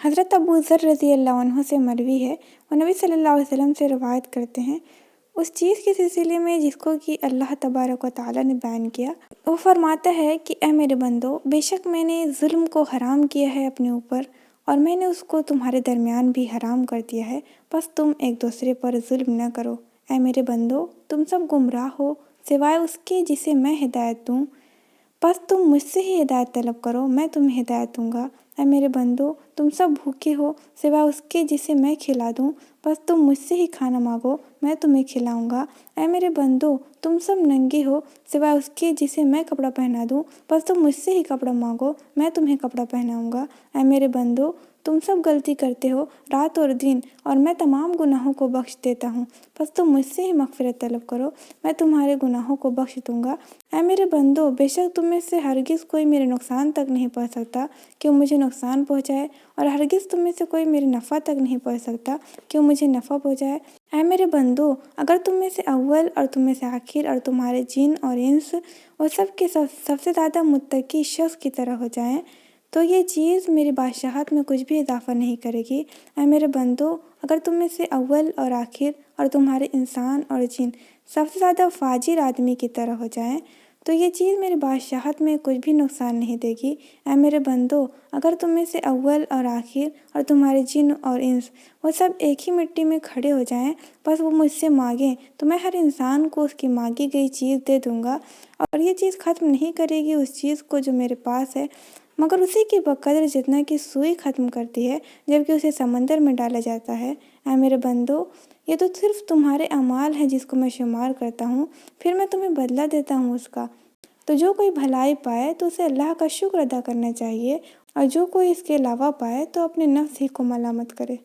حضرت ابو ذر رضی اللہ عنہ سے مروی ہے، وہ نبی صلی اللہ علیہ وسلم سے روایت کرتے ہیں اس چیز کے سلسلے میں جس کو کہ اللہ تبارک و تعالیٰ نے بیان کیا۔ وہ فرماتا ہے کہ اے میرے بندو، بے شک میں نے ظلم کو حرام کیا ہے اپنے اوپر، اور میں نے اس کو تمہارے درمیان بھی حرام کر دیا ہے، بس تم ایک دوسرے پر ظلم نہ کرو۔ اے میرے بندو، تم سب گمراہ ہو سوائے اس کے جسے میں ہدایت دوں، بس تم مجھ سے ہی ہدایت طلب کرو، میں تمہیں ہدایت دوں گا۔ اے میرے بندو، تم سب بھوکے ہو سوائے اس کے جسے میں کھلا دوں، بس تم مجھ سے ہی کھانا مانگو، میں تمہیں کھلاؤں گا۔ اے میرے بندو، تم سب ننگے ہو سوائے اس کے جسے میں کپڑا پہنا دوں، بس تم مجھ سے ہی کپڑا مانگو، میں تمہیں کپڑا پہناؤں گا۔ اے میرے بندو، تم سب غلطی کرتے ہو رات اور دن، اور میں تمام گناہوں کو بخش دیتا ہوں، بس تم مجھ سے ہی مغفرت طلب کرو، میں تمہارے گناہوں کو بخش دوں گا۔ اے میرے بندو، بے شک تم میں سے ہرگز کوئی میرے نقصان تک نہیں پہنچ سکتا کہ وہ مجھے نقصان پہنچائے، اور ہرگز تم میں سے کوئی میرے نفع تک نہیں پہنچ سکتا کہ وہ مجھے نفع پہنچائے۔ اے میرے بندو، اگر تم میں سے اول اور تم میں سے آخر اور تمہارے جن اور انس اور سب کے سب سے زیادہ متقی شخص کی طرح ہو جائیں تو یہ چیز میری بادشاہت میں کچھ بھی اضافہ نہیں کرے گی۔ اے میرے بندو، اگر تم میں سے اول اور آخر اور تمہارے انسان اور جن سب سے زیادہ فاجر آدمی کی طرح ہو جائیں تو یہ چیز میری بادشاہت میں کچھ بھی نقصان نہیں دے گی۔ اے میرے بندو، اگر تم میں سے اول اور آخر اور تمہارے جن اور انس وہ سب ایک ہی مٹی میں کھڑے ہو جائیں، بس وہ مجھ سے مانگیں تو میں ہر انسان کو اس کی مانگی گئی چیز دے دوں گا، اور یہ چیز ختم نہیں کرے گی اس چیز کو جو میرے پاس ہے، مگر اسی کی بقدر جتنا کہ سوئی ختم کرتی ہے جبکہ اسے سمندر میں ڈالا جاتا ہے۔ اے میرے بندو، یہ تو صرف تمہارے اعمال ہیں جس کو میں شمار کرتا ہوں، پھر میں تمہیں بدلہ دیتا ہوں اس کا۔ تو جو کوئی بھلائی پائے تو اسے اللہ کا شکر ادا کرنا چاہیے، اور جو کوئی اس کے علاوہ پائے تو اپنے نفس ہی کو ملامت کرے۔